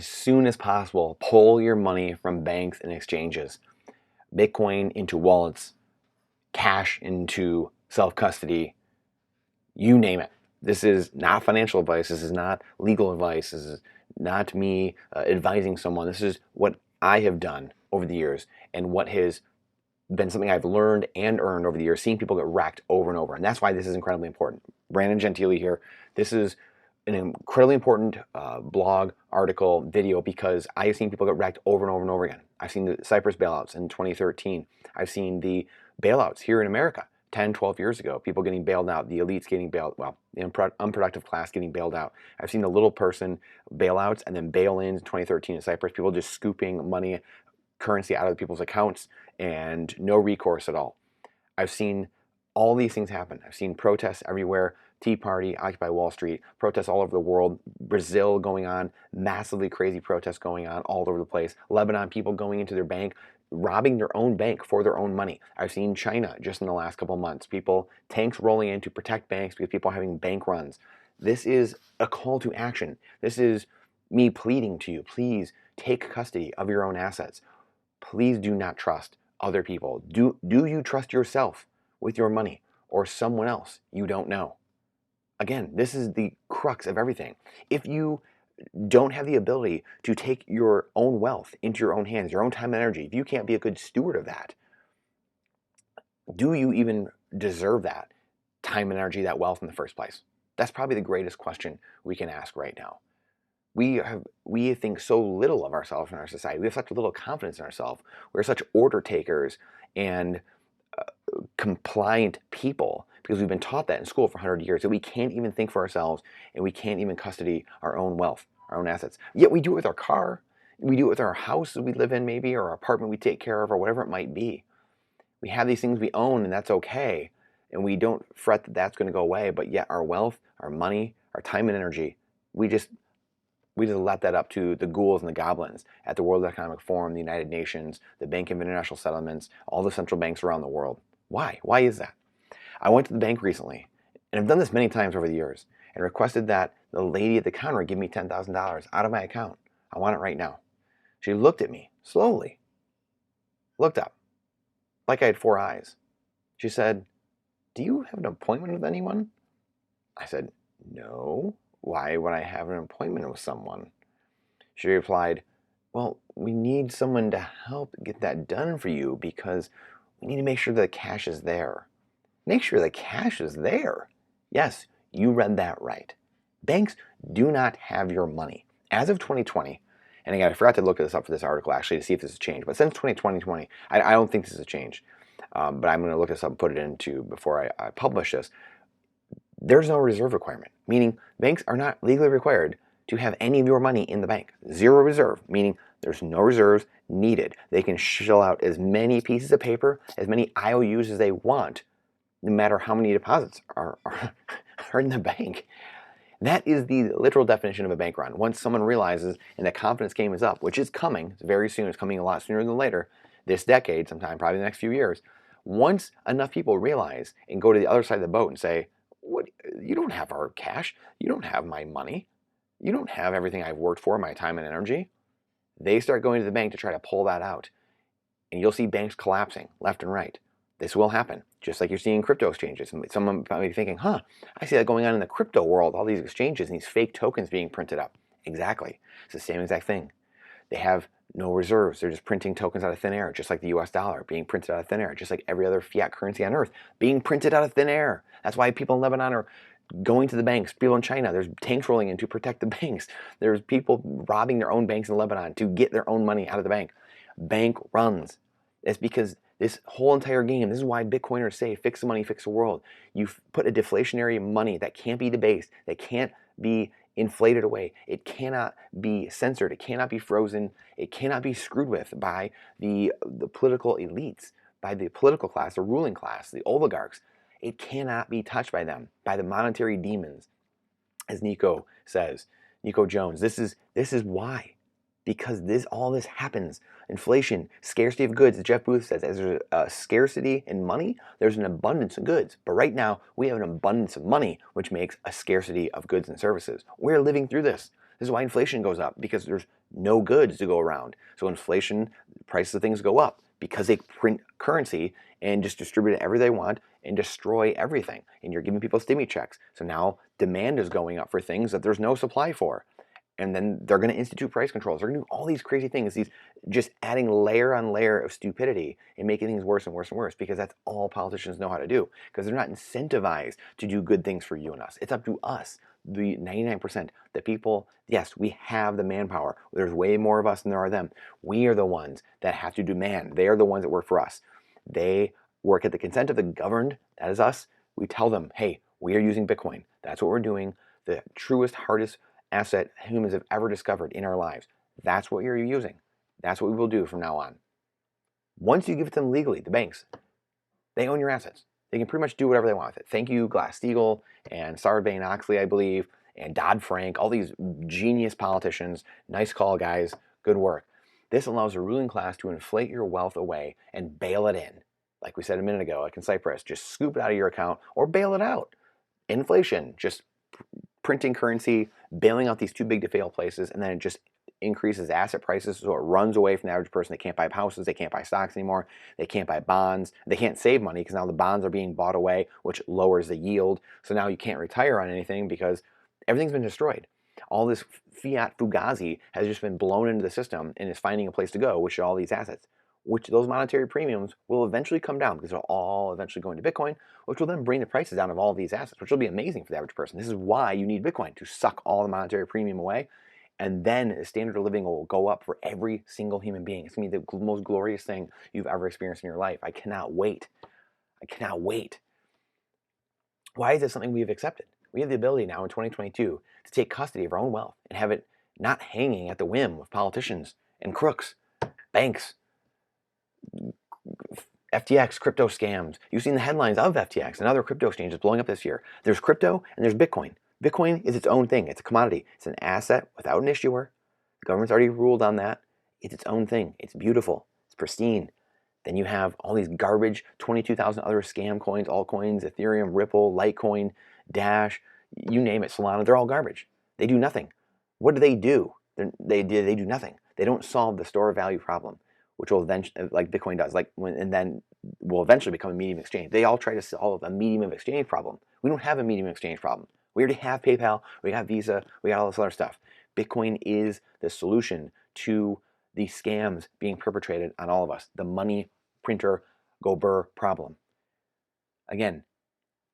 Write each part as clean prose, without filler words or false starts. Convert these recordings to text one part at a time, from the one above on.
as soon as possible, pull your money from banks and exchanges. Bitcoin into wallets, cash into self-custody, you name it. This is not financial advice. This is not legal advice. This is not me advising someone. This is what I have done over the years and what has been something I've learned and earned over the years, seeing people get wrecked over and over. And that's why this is incredibly important. Brandon Gentili here. This is an incredibly important blog, article, video, because I've seen people get wrecked over and over and over again. I've seen the Cyprus bailouts in 2013. I've seen the bailouts here in America 10, 12 years ago, people getting bailed out, the elites getting bailed, well, the unproductive class getting bailed out. I've seen the little person bailouts and then bail-ins in 2013 in Cyprus, people just scooping money, currency out of people's accounts and no recourse at all. I've seen all these things happen. I've seen protests everywhere, Tea Party, Occupy Wall Street, protests all over the world, Brazil going on, massively crazy protests going on all over the place, Lebanon, people going into their bank, robbing their own bank for their own money. I've seen China just in the last couple of months, tanks rolling in to protect banks because people are having bank runs. This is a call to action. This is me pleading to you, please take custody of your own assets. Please do not trust other people. Do you trust yourself with your money or someone else you don't know? Again, this is the crux of everything. If you don't have the ability to take your own wealth into your own hands, your own time and energy, if you can't be a good steward of that, do you even deserve that time and energy, that wealth in the first place? That's probably the greatest question we can ask right now. We think so little of ourselves in our society. We have such little confidence in ourselves. We're such order takers and compliant people because we've been taught that in school for 100 years that we can't even think for ourselves and we can't even custody our own wealth, our own assets. Yet we do it with our car. We do it with our house that we live in maybe, or our apartment we take care of, or whatever it might be. We have these things we own and that's okay. And we don't fret that that's going to go away, but yet our wealth, our money, our time and energy, we just let that up to the ghouls and the goblins at the World Economic Forum, the United Nations, the Bank of International Settlements, all the central banks around the world. Why? Why is that? I went to the bank recently, and I've done this many times over the years, and requested that the lady at the counter give me $10,000 out of my account. I want it right now. She looked at me slowly, looked up, like I had four eyes. She said, "Do you have an appointment with anyone?" I said, "No. Why would I have an appointment with someone?" She replied, "Well, we need someone to help get that done for you because we need to make sure the cash is there." Make sure the cash is there? Yes, you read that right. Banks do not have your money. As of 2020, and again, I forgot to look this up for this article actually to see if this has changed, but since 2020, I don't think this has changed, but I'm going to look this up and put it into before I publish this. There's no reserve requirement, meaning banks are not legally required to have any of your money in the bank. Zero reserve, meaning there's no reserves needed. They can shell out as many pieces of paper, as many IOUs as they want, no matter how many deposits are in the bank. That is the literal definition of a bank run. Once someone realizes and the confidence game is up, which is coming, it's very soon, it's coming a lot sooner than later, this decade sometime, probably the next few years, once enough people realize and go to the other side of the boat and say, "What? You don't have our cash, you don't have my money, you don't have everything I've worked for, my time and energy," they start going to the bank to try to pull that out. And you'll see banks collapsing left and right. This will happen, just like you're seeing crypto exchanges. Someone might be thinking, I see that going on in the crypto world, all these exchanges and these fake tokens being printed up. Exactly. It's the same exact thing. They have no reserves. They're just printing tokens out of thin air, just like the US dollar being printed out of thin air, just like every other fiat currency on earth being printed out of thin air. That's why people in Lebanon are going to the banks. People in China, there's tanks rolling in to protect the banks. There's people robbing their own banks in Lebanon to get their own money out of the bank. Bank runs. It's because this whole entire game, this is why Bitcoiners say, fix the money, fix the world. You put a deflationary money that can't be debased, that can't be inflated away. It cannot be censored. It cannot be frozen. It cannot be screwed with by the political elites, by the political class, the ruling class, the oligarchs. It cannot be touched by them, by the monetary demons, as Nico says, Nico Jones. This is why. Because all this happens. Inflation, scarcity of goods, as Jeff Booth says, as there's a scarcity in money, there's an abundance of goods. But right now, we have an abundance of money, which makes a scarcity of goods and services. We're living through this. This is why inflation goes up, because there's no goods to go around. So inflation, prices of things go up because they print currency and just distribute it everywhere they want and destroy everything. And you're giving people stimmy checks. So now demand is going up for things that there's no supply for. And then they're going to institute price controls. They're going to do all these crazy things, these just adding layer on layer of stupidity and making things worse and worse and worse, because that's all politicians know how to do, because they're not incentivized to do good things for you and us. It's up to us, the 99%, the people. Yes, we have the manpower. There's way more of us than there are them. We are the ones that have to demand. They are the ones that work for us. They work at the consent of the governed. That is us. We tell them, hey, we are using Bitcoin. That's what we're doing. The truest, hardest asset humans have ever discovered in our lives. That's what you're using. That's what we will do from now on. Once you give it to them legally, the banks, they own your assets. They can pretty much do whatever they want with it. Thank you, Glass-Steagall and Sarbanes-Oxley, I believe, and Dodd-Frank, all these genius politicians. Nice call, guys. Good work. This allows the ruling class to inflate your wealth away and bail it in. Like we said a minute ago, like in Cyprus, just scoop it out of your account or bail it out. Inflation, just printing currency, bailing out these too big to fail places, and then it just increases asset prices, so it runs away from the average person. They can't buy houses, they can't buy stocks anymore, they can't buy bonds, they can't save money because now the bonds are being bought away, which lowers the yield. So now you can't retire on anything because everything's been destroyed. All this fiat fugazi has just been blown into the system and is finding a place to go, which are all these assets, which those monetary premiums will eventually come down because they'll all eventually go into Bitcoin, which will then bring the prices down of all of these assets, which will be amazing for the average person. This is why you need Bitcoin, to suck all the monetary premium away, and then the standard of living will go up for every single human being. It's going to be the most glorious thing you've ever experienced in your life. I cannot wait. I cannot wait. Why is this something we've accepted? We have the ability now in 2022 to take custody of our own wealth and have it not hanging at the whim of politicians and crooks, banks, FTX, crypto scams. You've seen the headlines of FTX and other crypto exchanges blowing up this year. There's crypto and there's Bitcoin. Bitcoin is its own thing. It's a commodity. It's an asset without an issuer. The government's already ruled on that. It's its own thing. It's beautiful. It's pristine. Then you have all these garbage, 22,000 other scam coins, altcoins, Ethereum, Ripple, Litecoin, Dash, you name it, Solana. They're all garbage. They do nothing. What do? They do nothing. They don't solve the store of value problem, which will eventually, like Bitcoin does, and then will eventually become a medium exchange. They all try to solve a medium of exchange problem. We don't have a medium exchange problem. We already have PayPal, we got Visa, we got all this other stuff. Bitcoin is the solution to the scams being perpetrated on all of us, the money printer go burr problem. Again,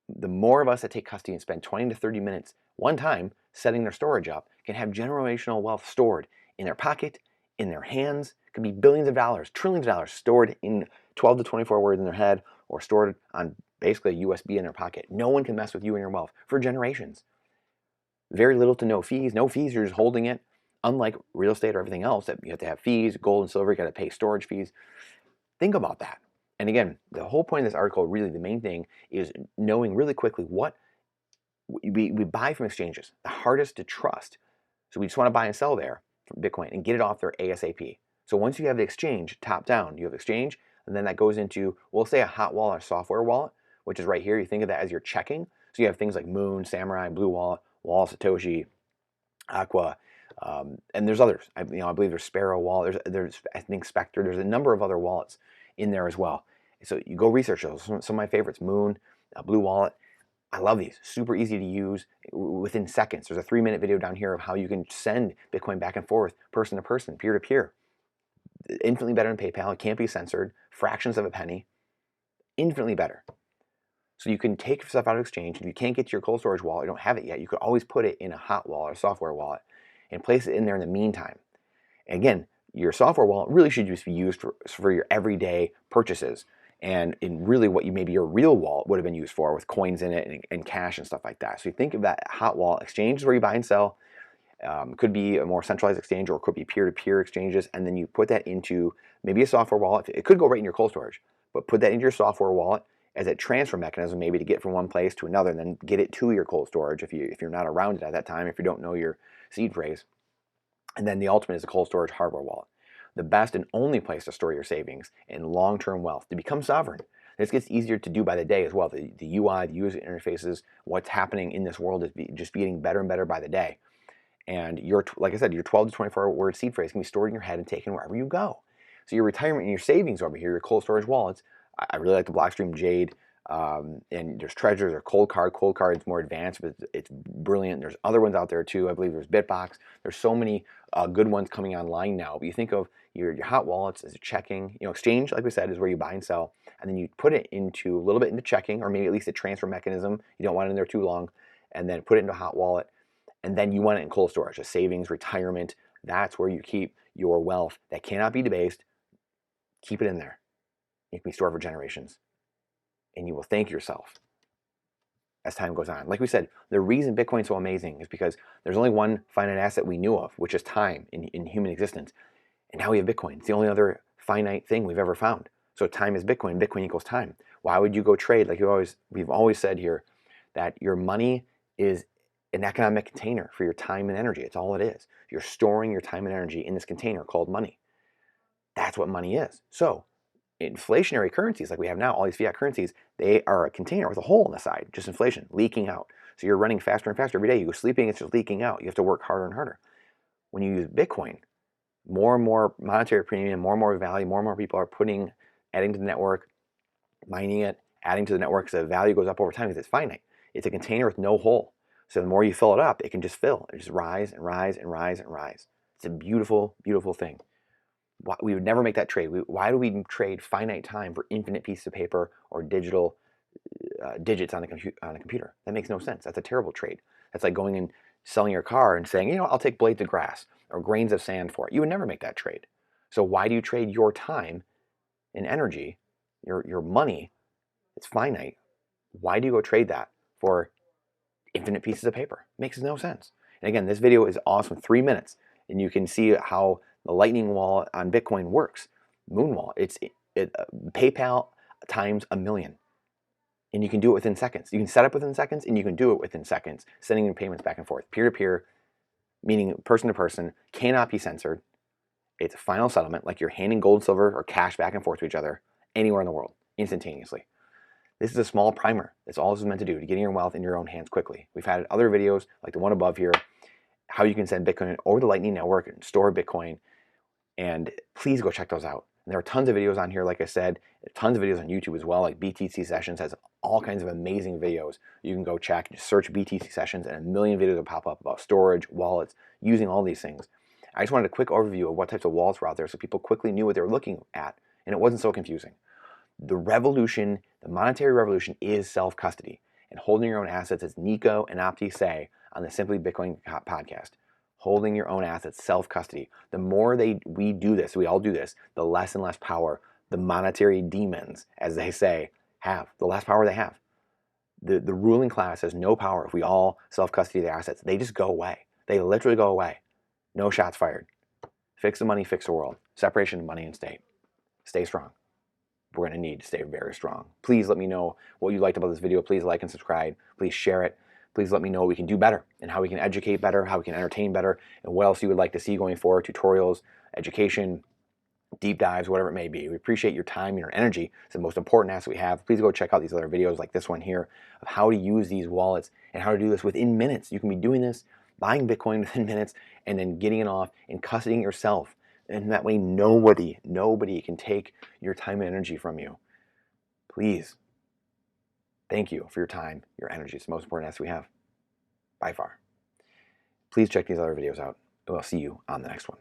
the more of us that take custody and spend 20 to 30 minutes one time setting their storage up can have generational wealth stored in their pocket, in their hands. It could be billions of dollars, trillions of dollars stored in 12 to 24 words in their head, or stored on basically a USB in their pocket. No one can mess with you and your wealth for generations. Very little to no fees. No fees, you're just holding it. Unlike real estate or everything else, that you have to have fees, gold and silver, you got to pay storage fees. Think about that. And again, the whole point of this article, really the main thing, is knowing really quickly what we buy from exchanges, the hardest to trust. So we just want to buy and sell there from Bitcoin and get it off there ASAP. So once you have the exchange top down, you have exchange, and then that goes into, we'll say, a hot wallet or software wallet, which is right here. You think of that as your checking. So you have things like Moon, Samurai, Blue Wallet, Wall, Satoshi, Aqua, and there's others. I believe there's Sparrow Wallet. There's I think Spectre. There's a number of other wallets in there as well. So you go research those. Some of my favorites: Moon, Blue Wallet. I love these. Super easy to use within seconds. There's a 3-minute video down here of how you can send Bitcoin back and forth, person to person, peer to peer. Infinitely better than PayPal. It can't be censored. Fractions of a penny. Infinitely better. So you can take stuff out of exchange. If you can't get to your cold storage wallet, you don't have it yet, you could always put it in a hot wallet or software wallet and place it in there in the meantime. And again, your software wallet really should just be used for your everyday purchases, and in really what maybe your real wallet would have been used for, with coins in it and cash and stuff like that. So you think of that hot wallet exchange is where you buy and sell. Could be a more centralized exchange, or it could be peer-to-peer exchanges, and then you put that into maybe a software wallet. It could go right in your cold storage, but put that into your software wallet as a transfer mechanism, maybe to get from one place to another, and then get it to your cold storage if you're not around it at that time, if you don't know your seed phrase. And then the ultimate is a cold storage hardware wallet, the best and only place to store your savings and long-term wealth to become sovereign. This gets easier to do by the day as well. The UI, the user interfaces, what's happening in this world is just getting better and better by the day. And like I said, your 12 to 24 word seed phrase can be stored in your head and taken wherever you go. So your retirement and your savings over here, your cold storage wallets. I really like the Blockstream Jade. And there's Treasures or Cold Card. Cold Card is more advanced, but it's brilliant. There's other ones out there too. I believe there's Bitbox. There's so many good ones coming online now. But you think of your hot wallets as a checking. Exchange, like we said, is where you buy and sell, and then you put it into a little bit into checking, or maybe at least a transfer mechanism. You don't want it in there too long, and then put it into a hot wallet, and then you want it in cold storage, a savings, retirement. That's where you keep your wealth that cannot be debased. Keep it in there. It can be stored for generations. And you will thank yourself as time goes on. Like we said, the reason Bitcoin is so amazing is because there's only one finite asset we knew of, which is time in human existence. And now we have Bitcoin. It's the only other finite thing we've ever found. So time is Bitcoin. Bitcoin equals time. Why would you go trade? Like we've always said here, that your money is an economic container for your time and energy. It's all it is. You're storing your time and energy in this container called money. That's what money is. So inflationary currencies like we have now, all these fiat currencies, they are a container with a hole in the side, just inflation, leaking out. So you're running faster and faster every day. You go sleeping, it's just leaking out. You have to work harder and harder. When you use Bitcoin, more and more monetary premium, more and more value, more and more people are adding to the network, mining it, adding to the network, so the value goes up over time because it's finite. It's a container with no hole. So the more you fill it up, it can just fill. It just rise and rise and rise and rise. It's a beautiful, beautiful thing. We would never make that trade. Why do we trade finite time for infinite pieces of paper or digital digits on a computer? That makes no sense. That's a terrible trade. That's like going and selling your car and saying, I'll take blades of grass or grains of sand for it. You would never make that trade. So why do you trade your time and energy, your money? It's finite. Why do you go trade that for infinite pieces of paper? It makes no sense. And again, this video is awesome, 3 minutes, and you can see how the Lightning wallet on Bitcoin works. Moonwall, it's PayPal times 1,000,000. And you can do it within seconds. You can set up within seconds, and you can do it within seconds, sending your payments back and forth. Peer-to-peer, meaning person to person, cannot be censored. It's a final settlement, like you're handing gold, silver, or cash back and forth to each other anywhere in the world, instantaneously. This is a small primer. That's all this is meant to do, to getting your wealth in your own hands quickly. We've had other videos, like the one above here, how you can send Bitcoin over the Lightning Network and store Bitcoin. And please go check those out. And there are tons of videos on here, like I said, tons of videos on YouTube as well, like BTC Sessions has all kinds of amazing videos. You can go check, just search BTC Sessions, and 1,000,000 videos will pop up about storage, wallets, using all these things. I just wanted a quick overview of what types of wallets were out there so people quickly knew what they were looking at, and it wasn't so confusing. The revolution, the monetary revolution, is self-custody and holding your own assets, as Nico and Opti say on the Simply Bitcoin podcast. Holding your own assets, self-custody. The more we do this, we all do this, the less and less power the monetary demons, as they say, have. The less power they have. The ruling class has no power if we all self-custody their assets. They just go away. They literally go away. No shots fired. Fix the money, fix the world. Separation of money and state. Stay strong. We're going to need to stay very strong. Please let me know what you liked about this video. Please like and subscribe. Please share it. Please let me know what we can do better and how we can educate better, how we can entertain better, and what else you would like to see going forward, tutorials, education, deep dives, whatever it may be. We appreciate your time and your energy. It's the most important asset we have. Please go check out these other videos like this one here of how to use these wallets and how to do this within minutes. You can be doing this, buying Bitcoin within minutes, and then getting it off and custodying yourself. And that way nobody can take your time and energy from you. Please. Thank you for your time, your energy. It's the most important asset we have, by far. Please check these other videos out, and I'll see you on the next one.